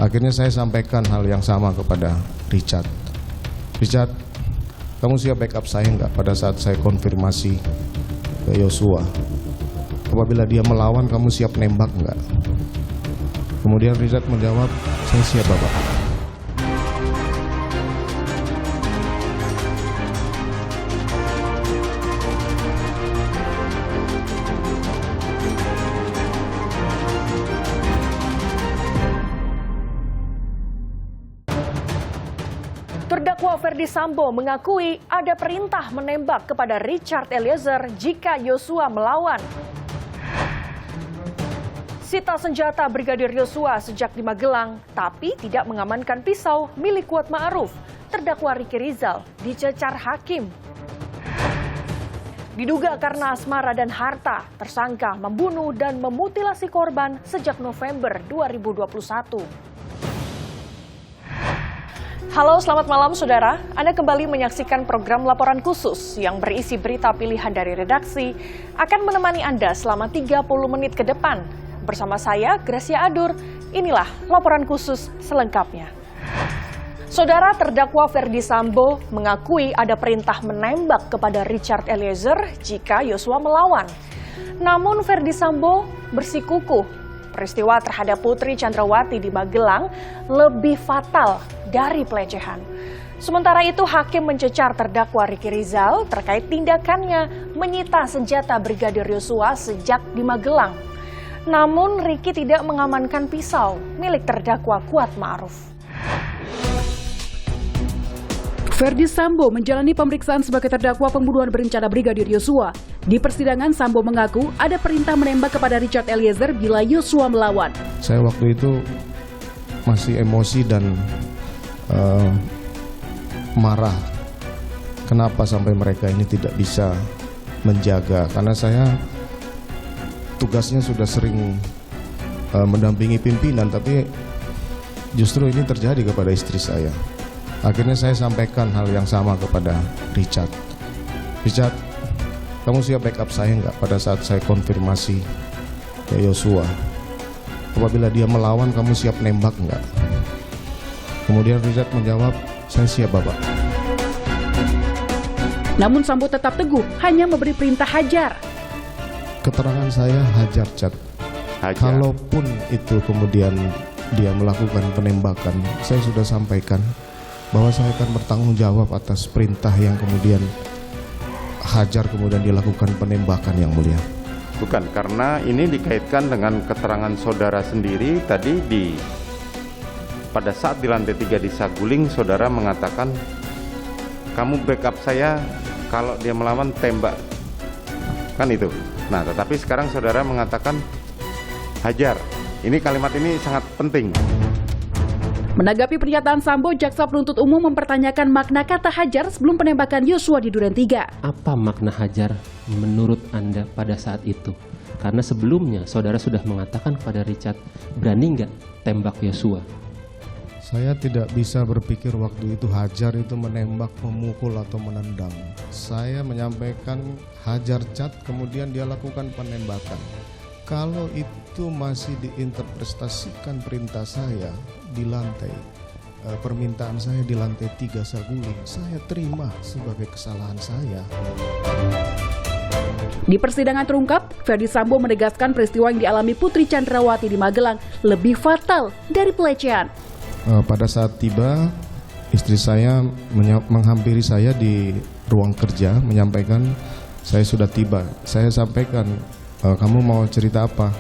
Akhirnya saya sampaikan hal yang sama kepada Richard. Richard, kamu siap backup saya nggak pada saat saya konfirmasi ke Yosua? Apabila dia melawan, kamu siap nembak nggak? Kemudian Richard menjawab, saya siap Bapak. Terdakwa Ferdy Sambo mengakui ada perintah menembak kepada Richard Eliezer jika Yosua melawan. Sita senjata Brigadir Yosua sejak di Magelang, tapi tidak mengamankan pisau milik Kuat Ma'ruf. Terdakwa Ricky Rizal dicecar hakim. Diduga karena asmara dan harta, tersangka membunuh dan memutilasi korban sejak November 2021. Halo, selamat malam saudara. Anda kembali menyaksikan program Laporan Khusus yang berisi berita pilihan dari redaksi akan menemani Anda selama 30 menit ke depan. Bersama saya, Gracia Adur, inilah Laporan Khusus selengkapnya. Saudara, terdakwa Ferdy Sambo mengakui ada perintah menembak kepada Richard Eliezer jika Yosua melawan. Namun Ferdy Sambo bersikukuh. Peristiwa terhadap Putri Chandrawati di Magelang lebih fatal dari pelecehan. Sementara itu, hakim mencecar terdakwa Ricky Rizal terkait tindakannya menyita senjata Brigadir Yosua sejak di Magelang. Namun, Ricky tidak mengamankan pisau milik terdakwa Kuat Ma'ruf. Ferdy Sambo menjalani pemeriksaan sebagai terdakwa pembunuhan berencana Brigadir Yosua. Di persidangan, Sambo mengaku ada perintah menembak kepada Richard Eliezer bila Yosua melawan. Saya waktu itu masih emosi dan marah. Kenapa sampai mereka ini tidak bisa menjaga? Karena saya tugasnya sudah sering mendampingi pimpinan, tapi justru ini terjadi kepada istri saya. Akhirnya saya sampaikan hal yang sama kepada Richard. Richard, kamu siap backup saya nggak pada saat saya konfirmasi ke Yosua? Apabila dia melawan, kamu siap nembak nggak? Kemudian Richard menjawab, saya siap Bapak. Namun Sambo tetap teguh, hanya memberi perintah hajar. Keterangan saya hajar, Chat. Kalaupun itu kemudian dia melakukan penembakan, saya sudah sampaikan bahwa saya akan bertanggung jawab atas perintah yang kemudian hajar kemudian dilakukan penembakan, yang mulia. Bukan, karena ini dikaitkan dengan keterangan saudara sendiri tadi pada saat di lantai 3 di Saguling, saudara mengatakan kamu backup saya kalau dia melawan tembak, kan itu. Nah, tetapi sekarang saudara mengatakan hajar. Ini kalimat ini sangat penting. Menanggapi pernyataan Sambo, jaksa penuntut umum mempertanyakan makna kata hajar sebelum penembakan Yosua di Duren 3. Apa makna hajar menurut Anda pada saat itu? Karena sebelumnya saudara sudah mengatakan kepada Richard, berani nggak tembak Yosua? Saya tidak bisa berpikir waktu itu hajar itu menembak, memukul atau menendang. Saya menyampaikan hajar Chat, kemudian dia lakukan penembakan. Kalau itu masih diinterpretasikan perintah saya di lantai, permintaan saya di lantai 3 Saguling, saya terima sebagai kesalahan saya. Di persidangan terungkap, Ferdy Sambo menegaskan peristiwa yang dialami Putri Chandrawati di Magelang lebih fatal dari pelecehan. Pada saat tiba, istri saya menghampiri saya di ruang kerja, menyampaikan saya sudah tiba. Saya sampaikan, kamu mau cerita apa?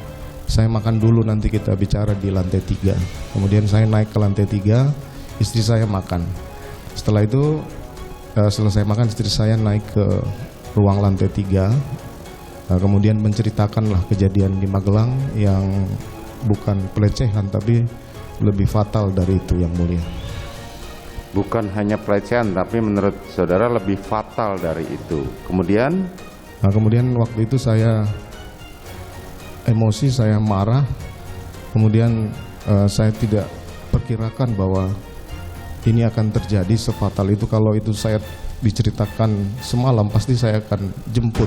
Saya makan dulu, nanti kita bicara di lantai 3. Kemudian saya naik ke lantai 3, istri saya makan. Setelah itu selesai makan, istri saya naik ke ruang lantai 3. Kemudian menceritakanlah kejadian di Magelang yang bukan pelecehan tapi lebih fatal dari itu, yang mulia. Bukan hanya pelecehan, tapi menurut saudara lebih fatal dari itu. Kemudian waktu itu saya emosi, saya marah. Kemudian saya tidak perkirakan bahwa ini akan terjadi sefatal itu. Kalau itu saya diceritakan semalam, pasti saya akan jemput.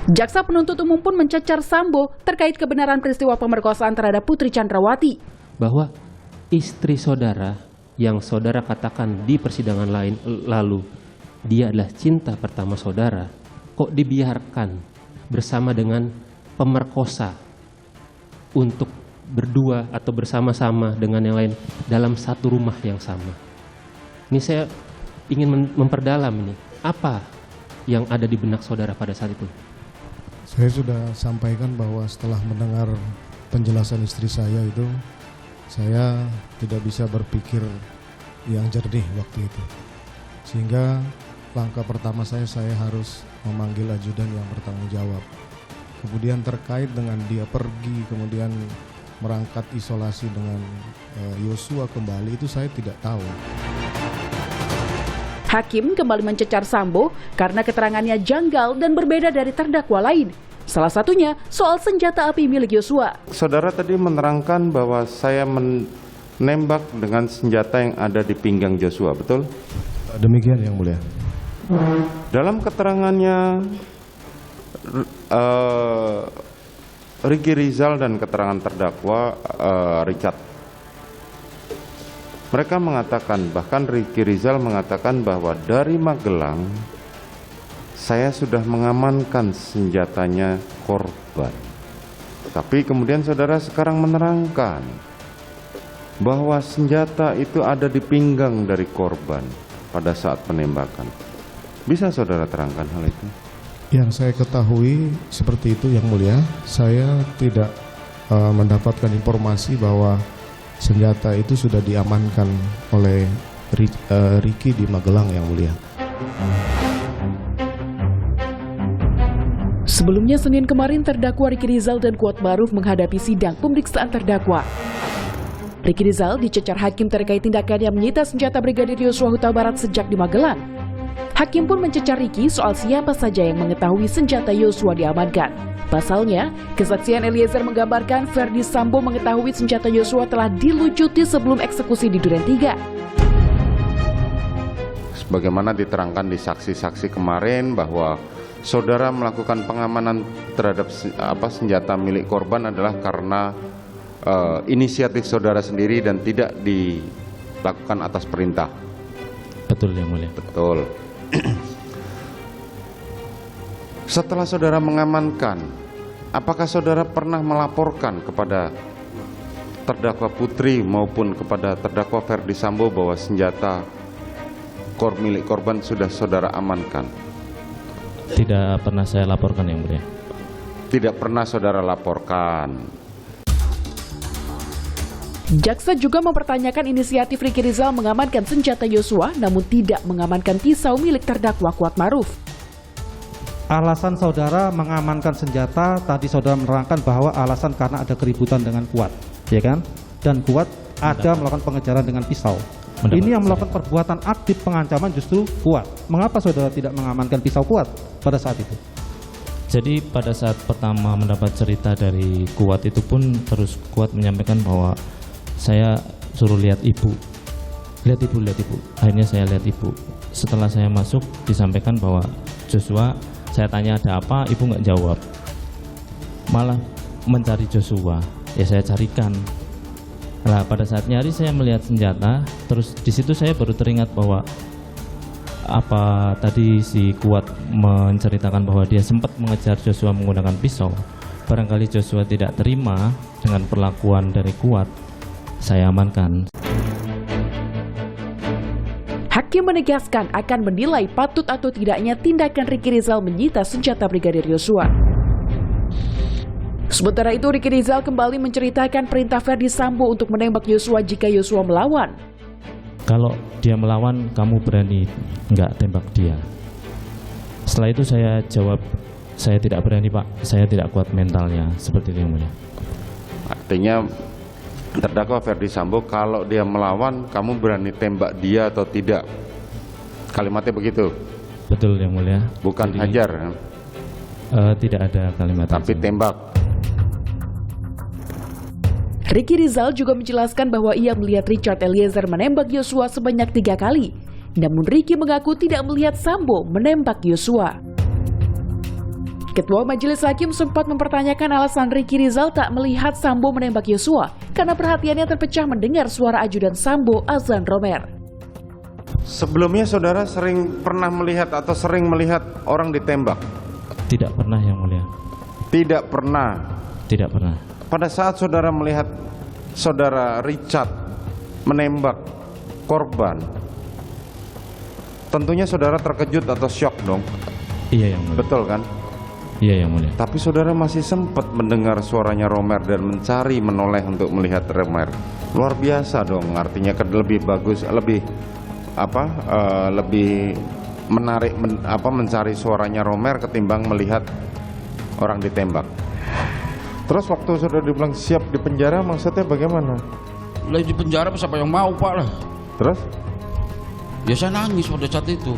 Jaksa penuntut umum pun mencecar Sambo terkait kebenaran peristiwa pemerkosaan terhadap Putri Chandrawati. Bahwa istri saudara yang saudara katakan di persidangan lain lalu dia adalah cinta pertama saudara, kok dibiarkan bersama dengan pemerkosa untuk berdua atau bersama-sama dengan yang lain dalam satu rumah yang sama. Ini saya ingin memperdalam ini, apa yang ada di benak saudara pada saat itu? Saya sudah sampaikan bahwa setelah mendengar penjelasan istri saya itu, saya tidak bisa berpikir yang jernih waktu itu. Sehingga langkah pertama saya harus memanggil ajudan yang bertanggung jawab. Kemudian terkait dengan dia pergi, kemudian merangkat isolasi dengan Yosua kembali, itu saya tidak tahu. Hakim kembali mencecar Sambo karena keterangannya janggal dan berbeda dari terdakwa lain. Salah satunya soal senjata api milik Yosua. Saudara tadi menerangkan bahwa saya menembak dengan senjata yang ada di pinggang Joshua, betul? Demikian yang mulia. Dalam keterangannya Ricky Rizal dan keterangan terdakwa Richard, mereka mengatakan, bahkan Ricky Rizal mengatakan bahwa dari Magelang saya sudah mengamankan senjatanya korban. Tapi kemudian saudara sekarang menerangkan bahwa senjata itu ada di pinggang dari korban pada saat penembakan. Bisa saudara terangkan hal itu? Yang saya ketahui seperti itu yang mulia. Saya tidak mendapatkan informasi bahwa senjata itu sudah diamankan oleh Ricky di Magelang yang mulia. Sebelumnya Senin kemarin terdakwa Ricky Rizal dan Kuat Maruf menghadapi sidang pemeriksaan terdakwa. Ricky Rizal dicecar hakim terkait tindakannya menyita senjata Brigadir Yosua Huta Barat sejak di Magelang. Hakim pun mencecar Ricky soal siapa saja yang mengetahui senjata Yosua diamankan. Pasalnya, kesaksian Eliezer menggambarkan Verdi Sambo mengetahui senjata Yosua telah dilucuti sebelum eksekusi di Duren 3. Sebagaimana diterangkan di saksi-saksi kemarin bahwa saudara melakukan pengamanan terhadap senjata milik korban adalah karena inisiatif saudara sendiri dan tidak dilakukan atas perintah. Betul yang mulia. Betul. Setelah saudara mengamankan, apakah saudara pernah melaporkan kepada terdakwa Putri maupun kepada terdakwa Verdi Sambo bahwa senjata milik korban sudah saudara amankan? Tidak pernah saya laporkan yang mulia. Tidak pernah saudara laporkan. Jaksa juga mempertanyakan inisiatif Ricky Rizal mengamankan senjata Yosua namun tidak mengamankan pisau milik terdakwa Kuat Maruf. Alasan saudara mengamankan senjata, tadi saudara menerangkan bahwa alasan karena ada keributan dengan Kuat, ya kan? Dan Kuat ada melakukan pengejaran dengan pisau. Ini yang melakukan perbuatan aktif pengancaman justru Kuat. Mengapa saudara tidak mengamankan pisau Kuat pada saat itu? Jadi pada saat pertama mendapat cerita dari Kuat itu pun terus Kuat menyampaikan bahwa saya suruh lihat ibu. Lihat ibu. Akhirnya saya lihat ibu. Setelah saya masuk disampaikan bahwa Joshua, saya tanya ada apa, ibu nggak jawab. Malah mencari Joshua, ya saya carikan. Nah pada saat nyari saya melihat senjata, terus di situ saya baru teringat bahwa apa tadi si Kuat menceritakan bahwa dia sempat mengejar Joshua menggunakan pisau. Barangkali Joshua tidak terima dengan perlakuan dari Kuat, saya amankan. Hakim menegaskan akan menilai patut atau tidaknya tindakan Ricky Rizal menyita senjata Brigadir Yosua. Sementara itu Ricky Rizal kembali menceritakan perintah Verdi Sambo untuk menembak Yosua jika Yosua melawan. Kalau dia melawan, kamu berani nggak tembak dia? Setelah itu saya jawab, saya tidak berani pak, saya tidak kuat mentalnya, seperti itu yang mulia. Artinya terdakwa Verdi Sambo kalau dia melawan, kamu berani tembak dia atau tidak? Kalimatnya begitu? Betul yang mulia. Bukan jadi, hajar? Tidak ada kalimat tapi hajar. Tembak. Ricky Rizal juga menjelaskan bahwa ia melihat Richard Eliezer menembak Yosua sebanyak 3 kali. Namun Ricky mengaku tidak melihat Sambo menembak Yosua. Ketua Majelis Hakim sempat mempertanyakan alasan Ricky Rizal tak melihat Sambo menembak Yosua karena perhatiannya terpecah mendengar suara ajudan Sambo, Azan Romer. Sebelumnya saudara pernah melihat atau sering melihat orang ditembak? Tidak pernah yang mulia. Tidak pernah. Tidak pernah. Pada saat saudara melihat saudara Richard menembak korban, tentunya saudara terkejut atau shock dong? Iya yang mulia. Betul kan? Iya yang mulia. Tapi saudara masih sempat mendengar suaranya Romer dan mencari menoleh untuk melihat Romer. Luar biasa dong, artinya lebih bagus, lebih menarik mencari suaranya Romer ketimbang melihat orang ditembak. Terus waktu saudara dibilang siap di penjara, maksudnya bagaimana? Lah di penjara siapa yang mau Pak lah. Terus? Ya saya nangis pada saat itu.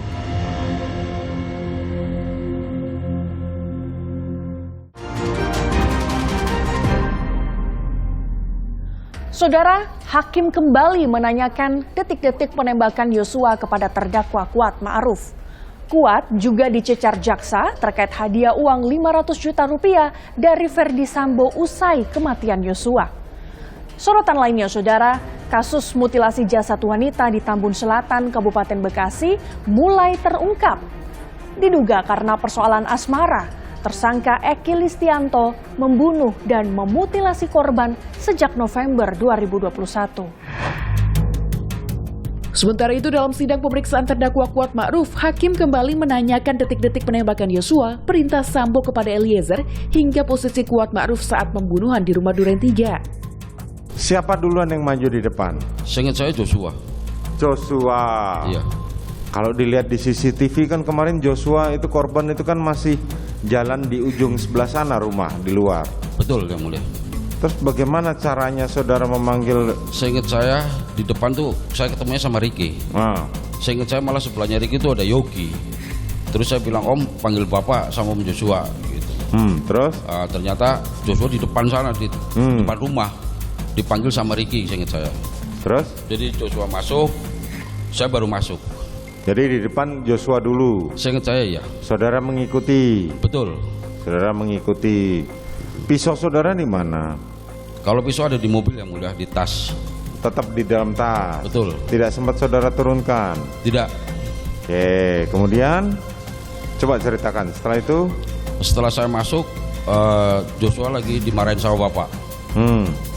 Saudara, hakim kembali menanyakan detik-detik penembakan Yosua kepada terdakwa Kuat Ma'ruf. Kuat juga dicecar jaksa terkait hadiah uang 500 juta rupiah dari Ferdi Sambo usai kematian Yosua. Sorotan lainnya, saudara, kasus mutilasi jasad wanita di Tambun Selatan, Kabupaten Bekasi mulai terungkap. Diduga karena persoalan asmara, tersangka Eki Listianto membunuh dan memutilasi korban sejak November 2021. Sementara itu dalam sidang pemeriksaan terdakwa Kuat Ma'ruf, hakim kembali menanyakan detik-detik penembakan Yosua, perintah Sambo kepada Eliezer, hingga posisi Kuat Ma'ruf saat pembunuhan di rumah Duren 3. Siapa duluan yang maju di depan? Seingat saya Joshua. Joshua. Iya. Kalau dilihat di CCTV kan kemarin Joshua itu korban itu kan masih jalan di ujung sebelah sana rumah di luar. Betul yang mulia. Terus bagaimana caranya saudara memanggil? Seingat saya di depan tuh saya ketemunya sama Ricky. Nah, Seingat saya malah sebelahnya Ricky itu ada Yogi. Terus saya bilang, Om panggil Bapak sama Om Joshua gitu. Terus? Ternyata Joshua di depan sana, di depan rumah, dipanggil sama Ricky seingat saya. Terus? Jadi Joshua masuk, saya baru masuk. Jadi di depan Joshua dulu. Seingat saya ya. Saudara mengikuti. Betul. Saudara mengikuti. Pisau saudara di mana? Kalau pisau ada di mobil yang mulia, di tas. Tetap di dalam tas. Betul. Tidak sempat saudara turunkan. Tidak. Oke, kemudian coba ceritakan. Setelah itu? Setelah saya masuk, Joshua lagi dimarahin sama Bapak.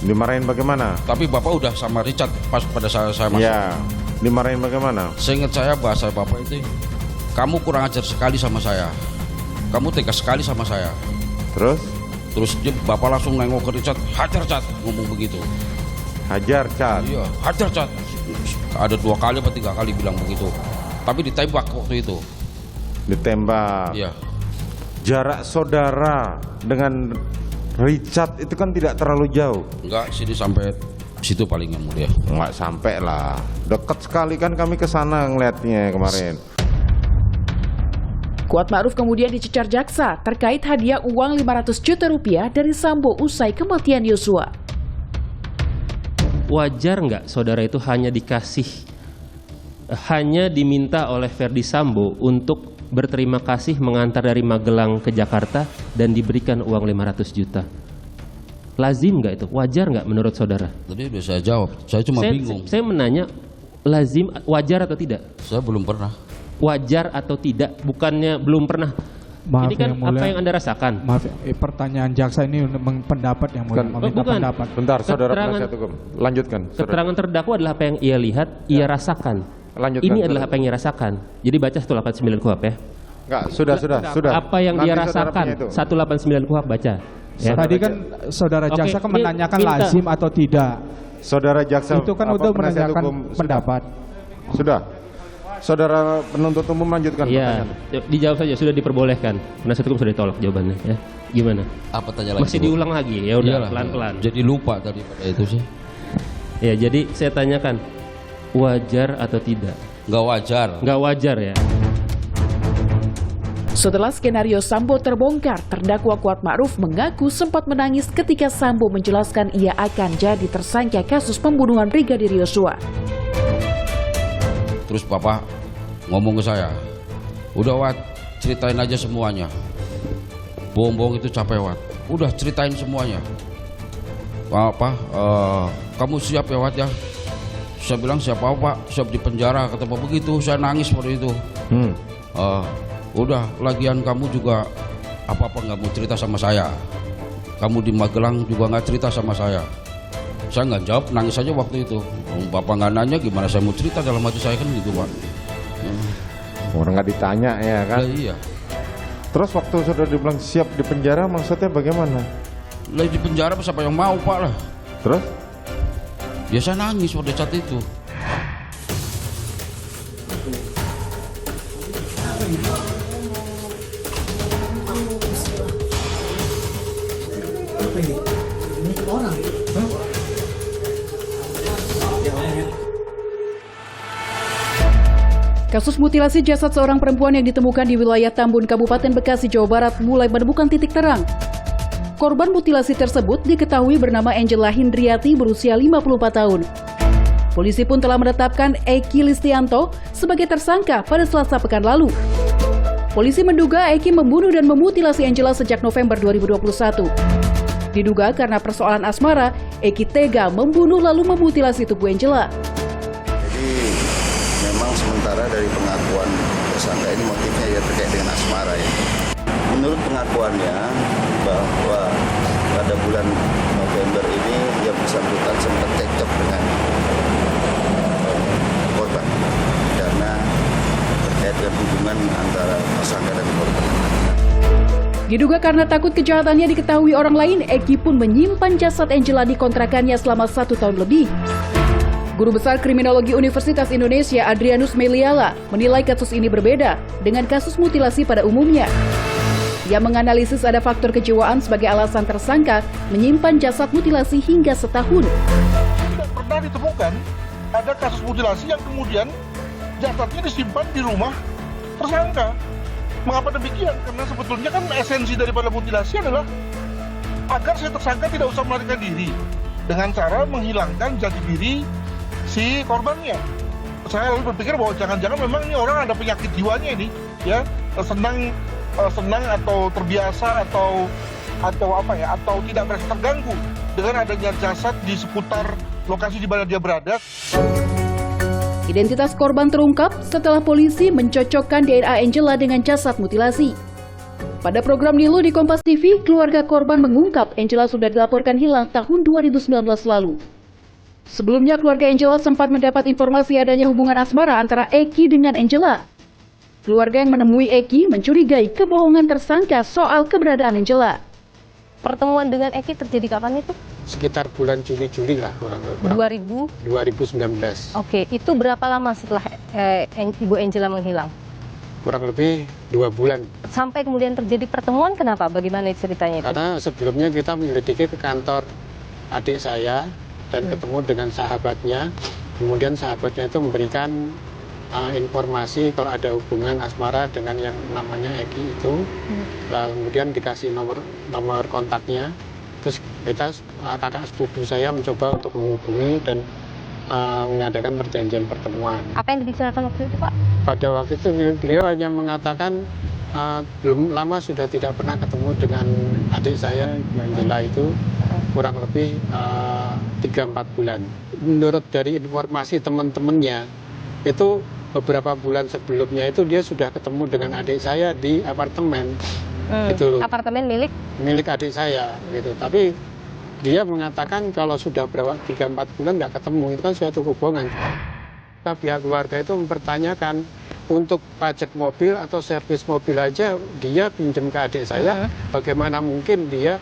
Dimarahin bagaimana? Tapi Bapak udah sama Richard pas pada saya masuk. Ya, dimarahin bagaimana? Seingat saya bahasa Bapak itu, kamu kurang ajar sekali sama saya. Kamu tegas sekali sama saya. Terus dia Bapak langsung nengok ke Richard, hajar Cat, ngomong begitu. Hajar Cat? Iya, hajar Cat. Ada 2 kali atau 3 kali bilang begitu. Tapi ditembak waktu itu. Ditembak? Iya. Jarak saudara dengan Richard itu kan tidak terlalu jauh. Enggak, sini sampai situ paling yang mulia. Enggak sampai lah. Dekat sekali kan kami ke sana ngeliatnya kemarin. Kuat Ma'ruf kemudian dicecar jaksa terkait hadiah uang 500 juta rupiah dari Sambo usai kematian Yosua. Wajar nggak saudara itu hanya diminta oleh Ferdi Sambo untuk berterima kasih mengantar dari Magelang ke Jakarta dan diberikan uang 500 juta? Lazim nggak itu? Wajar nggak menurut saudara? Tadi udah saya jawab, saya cuma bingung. Saya menanya, lazim, wajar atau tidak? Saya belum pernah. Wajar atau tidak? Bukannya belum pernah. Maaf, ini kan yang mulia, apa yang Anda rasakan? Maaf, pertanyaan jaksa ini pendapat yang mulia, meminta bukan. pendapat. Bentar, saudara Keterangan- penasihat hukum. Lanjutkan. saudara. Keterangan terdakwa adalah apa yang ia lihat, ia rasakan. Lanjutkan, Ini saudara. adalah apa yang ia rasakan. Jadi baca 189 KUHP ya. Enggak, sudah. Apa yang dia Nanti saudara rasakan, punya itu. 189 KUHP baca. Ya. Tadi kan saudara Oke, jaksa kan ini menanyakan minta. lazim atau tidak. Saudara jaksa Itu kan apa, udah penasihat menanyakan hukum, pendapat. Sudah. Saudara penuntut umum lanjutkan Iya, pertanyaan. dijawab saja, sudah diperbolehkan. Penasihat hukum sudah ditolak jawabannya ya. Gimana? Apa tanya lagi? Masih Bu? diulang lagi. Ya udah Iyalah, pelan-pelan. Jadi lupa tadi pada itu sih. Ya, jadi saya tanyakan, wajar atau tidak? Nggak wajar. Nggak wajar ya. Setelah skenario Sambo terbongkar, terdakwa Kuat Ma'ruf mengaku sempat menangis ketika Sambo menjelaskan ia akan jadi tersangka kasus pembunuhan Brigadir Yosua. Terus Bapak ngomong ke saya, udah Wat, ceritain aja semuanya. bohong-bohong itu capewat. Udah ceritain semuanya. Kamu siap ya Wat ya? Saya bilang siap apa Pak? Siap di penjara, kata Pak begitu. Saya nangis pada itu. Udah, lagian kamu juga apa-apa nggak mau cerita sama saya. Kamu di Magelang juga nggak cerita sama saya. Saya nggak jawab, nangis aja waktu itu. Bapak nggak nanya, gimana saya mau cerita dalam hati saya kan gitu Pak. Orang nggak ditanya ya kan? Iya. Terus waktu sudah dibilang siap di penjara, maksudnya bagaimana? Lah di penjara siapa yang mau Pak lah. Terus? Ya saya nangis pada saat itu. Kasus mutilasi jasad seorang perempuan yang ditemukan di wilayah Tambun, Kabupaten Bekasi, Jawa Barat mulai menemukan titik terang. Korban mutilasi tersebut diketahui bernama Angela Hindriati berusia 54 tahun. Polisi pun telah menetapkan Eki Listianto sebagai tersangka pada Selasa pekan lalu. Polisi menduga Eki membunuh dan memutilasi Angela sejak November 2021. Diduga karena persoalan asmara, Eki tega membunuh lalu memutilasi tubuh Angela. Memang sementara dari pengakuan tersangka ini motifnya ya terkait dengan asmara ya. Menurut pengakuannya bahwa pada bulan November ini yang bersangkutan sempat cekcok dengan korban karena terkait dengan hubungan antara tersangka dan korban. Diduga karena takut kejahatannya diketahui orang lain, Eki pun menyimpan jasad Angela di kontrakannya selama 1 tahun lebih. Guru Besar Kriminologi Universitas Indonesia Adrianus Meliala menilai kasus ini berbeda dengan kasus mutilasi pada umumnya. Ia menganalisis ada faktor kejiwaan sebagai alasan tersangka menyimpan jasad mutilasi hingga setahun. Tidak pernah ditemukan ada kasus mutilasi yang kemudian jasadnya disimpan di rumah tersangka. Mengapa demikian? Karena sebetulnya kan esensi daripada mutilasi adalah agar si tersangka tidak usah melarikan diri dengan cara menghilangkan jati diri si korbannya. Saya lalu berpikir bahwa jangan-jangan memang ini orang ada penyakit jiwanya ini, ya, senang atau terbiasa atau apa ya, atau tidak merasa terganggu dengan adanya jasad di seputar lokasi di mana dia berada. Identitas korban terungkap setelah polisi mencocokkan DNA Angela dengan jasad mutilasi. Pada program Nilu di Kompas TV, keluarga korban mengungkap Angela sudah dilaporkan hilang tahun 2019 lalu. Sebelumnya, keluarga Angela sempat mendapat informasi adanya hubungan asmara antara Eki dengan Angela. Keluarga yang menemui Eki mencurigai kebohongan tersangka soal keberadaan Angela. Pertemuan dengan Eki terjadi kapan itu? Sekitar bulan Juli lah. 2019. Oke, itu berapa lama setelah Ibu Angela menghilang? Kurang lebih 2 bulan. Sampai kemudian terjadi pertemuan, kenapa? Bagaimana ceritanya itu? Karena sebelumnya kita menyelidiki ke kantor adik saya dan ketemu dengan sahabatnya. Kemudian sahabatnya itu memberikan informasi kalau ada hubungan asmara dengan yang namanya Eki itu. Lalu kemudian dikasih nomor kontaknya. Terus kakak sepupu saya mencoba untuk menghubungi dan mengadakan perjanjian pertemuan. Apa yang dibicarakan waktu itu, Pak? Pada waktu itu beliau hanya mengatakan belum lama sudah tidak pernah ketemu dengan adik saya Angela itu, kurang lebih 3-4 bulan. Menurut dari informasi teman-temannya itu beberapa bulan sebelumnya itu dia sudah ketemu dengan adik saya di apartemen. Itu apartemen milik adik saya gitu. Tapi dia mengatakan kalau sudah 3-4 bulan nggak ketemu, itu kan suatu kebohongan. Pihak keluarga itu mempertanyakan untuk pajak mobil atau servis mobil aja dia pinjam ke adik saya, bagaimana mungkin dia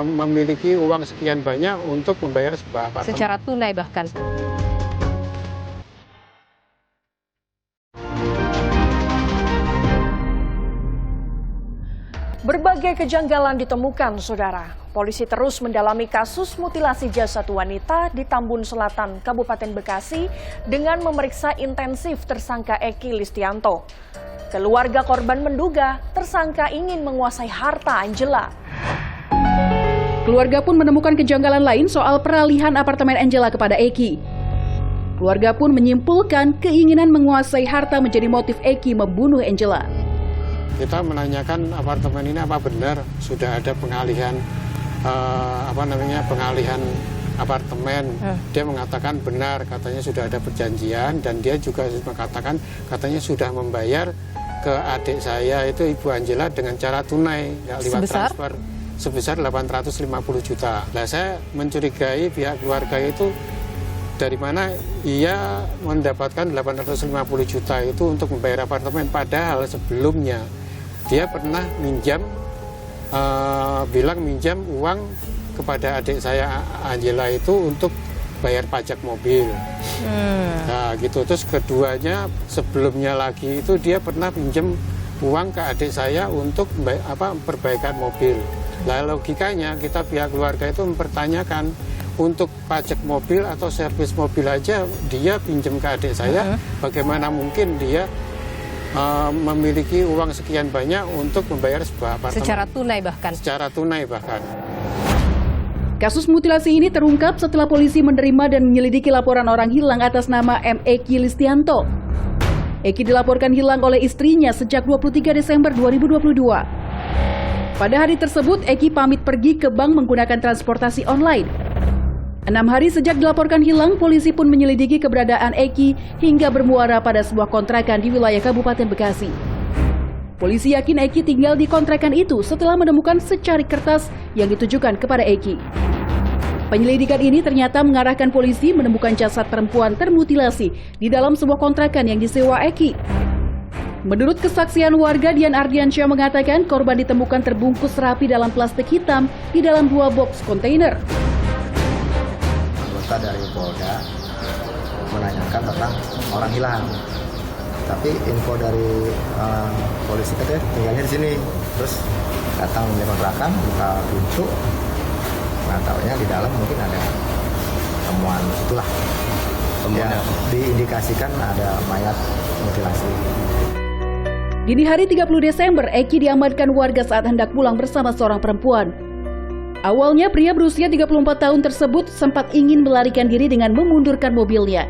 memiliki uang sekian banyak untuk membayar sebuah apartemen secara tunai bahkan. Berbagai kejanggalan ditemukan, Saudara. Polisi terus mendalami kasus mutilasi jasad wanita di Tambun Selatan, Kabupaten Bekasi dengan memeriksa intensif tersangka Eki Listianto. Keluarga korban menduga tersangka ingin menguasai harta Angela. Keluarga pun menemukan kejanggalan lain soal peralihan apartemen Angela kepada Eki. Keluarga pun menyimpulkan keinginan menguasai harta menjadi motif Eki membunuh Angela. kita menanyakan apartemen ini apa benar sudah ada pengalihan pengalihan apartemen. Dia mengatakan benar, katanya sudah ada perjanjian, dan dia juga mengatakan katanya sudah membayar ke adik saya itu Ibu Angela dengan cara tunai, nggak lewat transfer, sebesar 850 juta. Nah, saya mencurigai pihak keluarga itu dari mana ia mendapatkan 850 juta itu untuk membayar apartemen, padahal sebelumnya dia pernah bilang minjam uang kepada adik saya Angela itu untuk bayar pajak mobil. Nah gitu. Terus keduanya sebelumnya lagi itu dia pernah pinjam uang ke adik saya untuk perbaikan mobil. Nah logikanya kita pihak keluarga itu mempertanyakan, untuk pajak mobil atau servis mobil aja dia pinjam ke adik saya, bagaimana mungkin dia memiliki uang sekian banyak untuk membayar sebuah apartemen secara tunai bahkan. Secara tunai bahkan. Kasus mutilasi ini terungkap setelah polisi menerima dan menyelidiki laporan orang hilang atas nama M. Eki Listianto. Eki dilaporkan hilang oleh istrinya sejak 23 Desember 2022. Pada hari tersebut, Eki pamit pergi ke bank menggunakan transportasi online. 6 hari sejak dilaporkan hilang, polisi pun menyelidiki keberadaan Eki hingga bermuara pada sebuah kontrakan di wilayah Kabupaten Bekasi. Polisi yakin Eki tinggal di kontrakan itu setelah menemukan secari kertas yang ditujukan kepada Eki. Penyelidikan ini ternyata mengarahkan polisi menemukan jasad perempuan termutilasi di dalam sebuah kontrakan yang disewa Eki. Menurut kesaksian warga, Dian Ardiansyah mengatakan korban ditemukan terbungkus rapi dalam plastik hitam di dalam 2 box kontainer. Anggota dari Polda menanyakan tentang orang hilang. Tapi info dari polisi katanya tinggalnya di sini, terus datang di kontrakan, buka pintu, nah tahunya di dalam mungkin ada temuan itulah, ya, diindikasikan ada mayat mutilasi. Dini hari 30 Desember, Eki diamankan warga saat hendak pulang bersama seorang perempuan. Awalnya pria berusia 34 tahun tersebut sempat ingin melarikan diri dengan memundurkan mobilnya.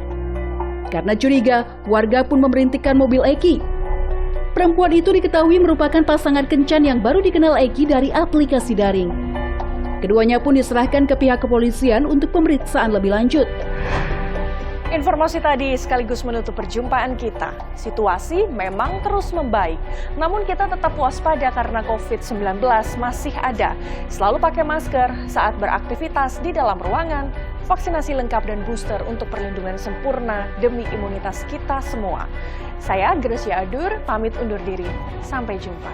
Karena curiga, warga pun memberhentikan mobil Eki. Perempuan itu diketahui merupakan pasangan kencan yang baru dikenal Eki dari aplikasi daring. Keduanya pun diserahkan ke pihak kepolisian untuk pemeriksaan lebih lanjut. Informasi tadi sekaligus menutup perjumpaan kita. Situasi memang terus membaik, namun kita tetap waspada karena COVID-19 masih ada. Selalu pakai masker saat beraktivitas di dalam ruangan, vaksinasi lengkap dan booster untuk perlindungan sempurna demi imunitas kita semua. Saya Gracia Adur, pamit undur diri. Sampai jumpa.